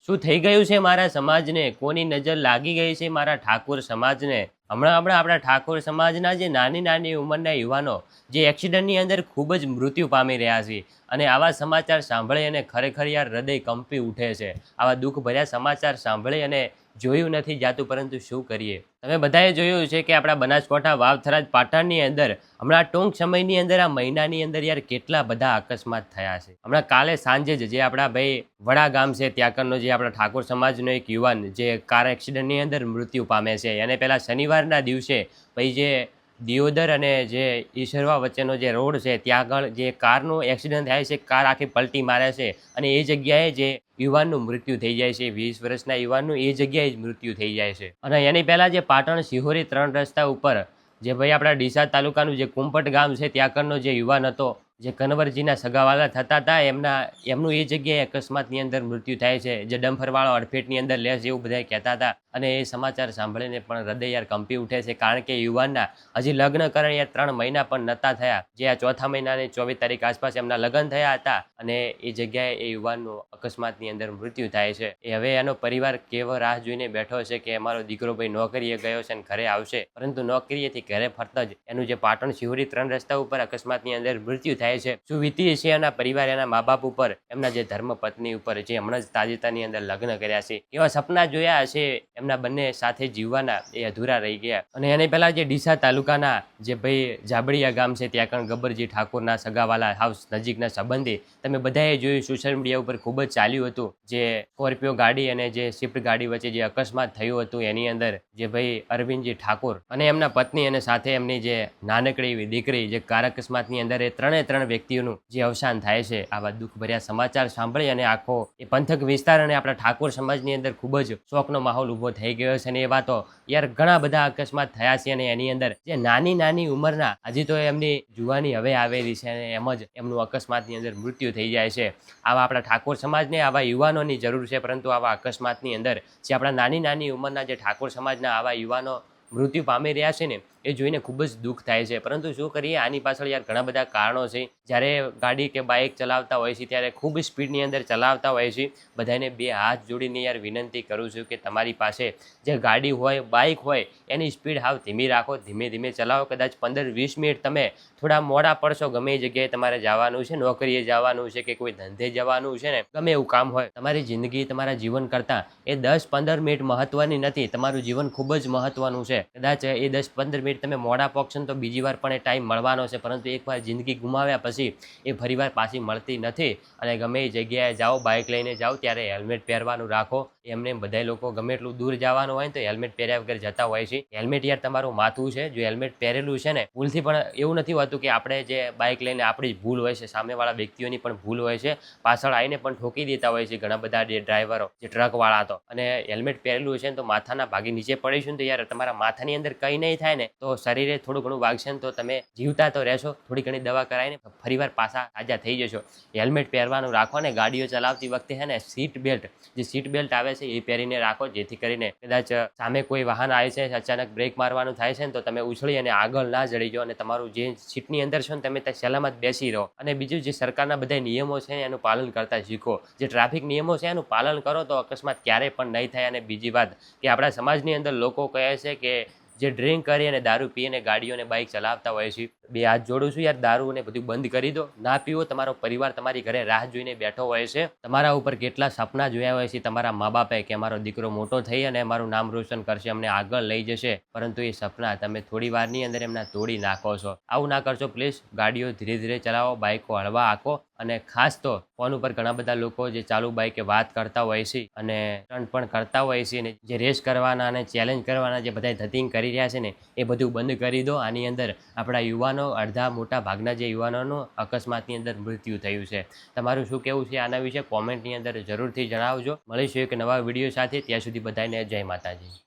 શું થઈ ગયું છે મારા સમાજને? કોની નજર લાગી ગઈ છે મારા ઠાકોર સમાજને? હમણાં આપણા ઠાકોર સમાજના જે નાની નાની ઉંમરના યુવાનો જે એક્સિડન્ટની અંદર ખૂબ જ મૃત્યુ પામી રહ્યા છે, અને આવા સમાચાર સાંભળી અને ખરેખર યાર હૃદય કંપી ઉઠે છે. આવા દુઃખભર્યા સમાચાર સાંભળી અને જોયું નથી જાતું, પરંતુ શું કરીએ. તમે બધાએ જોયું છે કે આપણા બનાસકાંઠા વાવ-થરાદ પાટણની અંદર હમણાં ટૂંક સમયની અંદર આ મહિનાની અંદર યાર કેટલા બધા અકસ્માત થયા છે. હમણાં કાલે સાંજે જ જે આપણા ભાઈ વડા ગામ છે ત્યાં કરનો જે આપણા ઠાકોર સમાજનો એક યુવાન જે કાર એક્સિડન્ટની અંદર મૃત્યુ પામે છે, અને પહેલાં શનિવારના દિવસે ભાઈ જે દિયોદર અને જે ઈશ્વરવા વચ્ચેનો જે રોડ છે ત્યાં આગળ જે કારનું એક્સિડન્ટ થાય છે, કાર આખી પલટી મારે છે, અને એ જગ્યાએ જે યુવાનનું મૃત્યુ થઈ જાય છે. 20 વર્ષના યુવાનનું એ જગ્યાએ જ મૃત્યુ થઈ જાય છે. અને એની પહેલાં જે પાટણ શિહોરી 3 રસ્તા ઉપર જે ભાઈ આપણા ડીસા તાલુકાનું જે કુંપટ ગામ છે ત્યાં કરનો જે યુવાન હતો, જે કનવરજીના સગાવાલા થતા હતા, એમનું એ જગ્યાએ અકસ્માતની અંદર મૃત્યુ થાય છે. જે ડમ્ફરવાળો અડફેટની અંદર લે છે એવું બધા કહેતા હતા, અને એ સમાચાર સાંભળીને પણ હૃદય યાર કંપી ઉઠે છે. કારણ કે યુવાનના હજી લગ્ન કરે યાર 3 મહિના પણ નહોતા થયા. જે આ ચોથા મહિનાની 24 તારીખ આસપાસ એમના લગ્ન થયા હતા, અને એ જગ્યાએ એ યુવાનનું અકસ્માતની અંદર મૃત્યુ થાય છે. એ હવે એનો પરિવાર કેવો રાહ જોઈને બેઠો છે કે અમારો દીકરો ભાઈ નોકરીએ ગયો છે અને ઘરે આવશે, પરંતુ નોકરીએથી ઘરે ફરતા જ એનું જે પાટણ શિહોરી 3 રસ્તા ઉપર અકસ્માતની અંદર મૃત્યુ થાય છે. શું વીતી છે એના પરિવાર, એના મા બાપ ઉપર, એમના જે ધર્મપત્ની ઉપર, જે હમણાં જ તાજેતરની અંદર લગ્ન કર્યા છે, એવા સપના જોયા હશે એમના બંને સાથે જીવવાના, એ અધૂરા રહી ગયા. અને એને પહેલાં જે ડીસા તાલુકાના જે ભાઈ જાબડિયા ગામ છે ત્યાં કણ ગબ્બરજી ઠાકોરના સગાવાલા હાઉસ નજીકના સંબંધી, તમે બધાએ જોયું સોશિયલ મીડિયા ઉપર ખૂબ જ ચાલ્યું હતું. જે સ્કોર્પિયો ગાડી અને જે સ્વિફ્ટ ગાડી વચ્ચે જે અકસ્માત થયું હતું, એની અંદર જે ભાઈ અરવિંદજી ઠાકોર અને એમના પત્ની અને સાથે એમની જે નાનકડી એવી દીકરી, જે કાર અકસ્માતની અંદર એ ત્રણે વ્યક્તિઓનું જે અવસાન થાય છે. આવા દુઃખભર્યા સમાચાર સાંભળી અને આખો એ પંથક વિસ્તાર અને આપણા ઠાકોર સમાજની અંદર ખૂબ જ શોકનો માહોલ ઊભો થઈ ગયો છે. અને એ વાતો યાર ઘણા બધા અકસ્માત થયા છે, અને એની અંદર જે નાની ઉંમરના હજી તો એમની જુવાની હવે આવેલી છે, અને એમ જ એમનું અકસ્માતની અંદર મૃત્યુ થઈ જાય છે. આવા આપણા ઠાકોર સમાજને આવા યુવાનોની જરૂર છે, પરંતુ આવા અકસ્માતની અંદર જે આપણા નાની ઉંમરના જે ઠાકોર સમાજના આવા યુવાનો મૃત્યુ પામી રહ્યા છે ને, એ જોઈને ખૂબ જ દુઃખ થાય છે. પરંતુ શું કરીએ, આની પાછળ યાર ઘણા બધા કારણો છે. જ્યારે ગાડી કે બાઇક ચલાવતા હોય છે ત્યારે ખૂબ સ્પીડની અંદર ચલાવતા હોય છે. બધાને 2 હાથ જોડીને યાર વિનંતી કરું છું કે તમારી પાસે જે ગાડી હોય, બાઇક હોય, એની સ્પીડ હાવ ધીમી રાખો, ધીમે ચલાવો. કદાચ 15-20 મિનિટ તમે થોડા મોડા પડશો, ગમે એ જગ્યાએ તમારે જવાનું છે, નોકરીએ જવાનું છે કે કોઈ ધંધે જવાનું છે ને, ગમે એવું કામ હોય, તમારી જિંદગી તમારા જીવન કરતાં એ 10-15 મિનિટ મહત્વની નથી, તમારું જીવન ખૂબ જ મહત્વનું છે. કદાચ એ 10-15 મિનિટ તમે મોડા પહોંચશો તો બીજી વાર પણ એ ટાઈમ મળવાનો છે, પરંતુ એકવાર જિંદગી ગુમાવ્યા પછી એ ફરીવાર પાછી મળતી નથી. અને ગમે એ જગ્યાએ જાઓ, બાઇક લઈને જાઓ ત્યારે હેલ્મેટ પહેરવાનું રાખો. એમને બધા લોકો ગમે એટલું દૂર જવાનું હોય તો હેલ્મેટ પહેર્યા વગર જતા હોય છે. હેલ્મેટ યાર તમારું માથું છે, જો હેલ્મેટ પહેરેલું છે ને, ભૂલથી પણ એવું નથી હોતું કે આપણે જે બાઇક લઈને આપણી જ ભૂલ હોય છે, સામેવાળા વ્યક્તિઓની પણ ભૂલ હોય છે, પાછળ આવીને પણ ઠોકી દેતા હોય છે ઘણા બધા જે ડ્રાઈવરો, જે ટ્રકવાળા. તો અને હેલ્મેટ પહેરેલું છે ને તો માથાના ભાગે નીચે પડીશું ને તો યાર તમારા માથાની અંદર કંઈ નહીં થાય ને, તો શરીરે થોડું ઘણું વાગશે ને તો તમે જીવતા તો રહેશો, થોડી ઘણી દવા કરાવીને ફરીવાર પાછા તાજા થઈ જશો. હેલ્મેટ પહેરવાનું રાખો, ને ગાડીઓ ચલાવતી વખતે છે ને સીટ બેલ્ટ આવે છે એ પહેરીને રાખો, જેથી કરીને કદાચ સામે કોઈ વાહન આવે છે, અચાનક બ્રેક મારવાનું થાય છે ને તો તમે ઉછળી અને આગળ ના જડી જાઓ, અને તમારું જે સીટની અંદર છો ને તમે ત્યાં સલામત બેસી રહો. અને બીજું, જે સરકારના બધા નિયમો છે એનું પાલન કરતા શીખો. જે ટ્રાફિક નિયમો છે એનું પાલન કરો તો અકસ્માત ક્યારેય પણ નહીં થાય. અને બીજી વાત કે આપણા સમાજની અંદર લોકો કહે છે કે જે ડ્રિંક કરી અને દારૂ પીને ગાડીઓને બાઇક ચલાવતા હોય છે, 2 હાથ જોડું છું યાર, દારૂ ને બધું બંધ કરી દો, ના પીવો. તમારો પરિવાર તમારી ઘરે રાહ જોઈને બેઠો હોય છે. તમારા ઉપર કેટલા સપના જોયા હોય છે તમારા મા બાપે કે અમારો દીકરો મોટો થઈ અને અમારું નામ રોશન કરશે, અમને આગળ લઈ જશે, પરંતુ એ સપના તમે થોડી વારની અંદર એમના તોડી નાખો છો. આવું ના કરશો પ્લીઝ. ગાડીઓ ધીરે ચલાવો, બાઇકો હળવા હાંકો. અને ખાસ તો ફોન ઉપર ઘણા બધા લોકો જે ચાલુ બાઇકે વાત કરતા હોય છે અને સ્ટન્ટ પણ કરતા હોય છે, અને જે રેસ કરવાના અને ચેલેન્જ કરવાના જે બધા ધતિંગ કરી રહ્યા છે ને, એ બધું બંધ કરી દો. આની અંદર આપણા યુવાનો, અડધા મોટા ભાગના જે યુવાનોનું અકસ્માતની અંદર મૃત્યુ થયું છે. તમારું શું કહેવું છે આના વિશે કોમેન્ટની અંદર જરૂરથી જણાવજો. મળીશું એક નવા વિડીયો સાથે. ત્યાં સુધી બધાને જય માતાજી.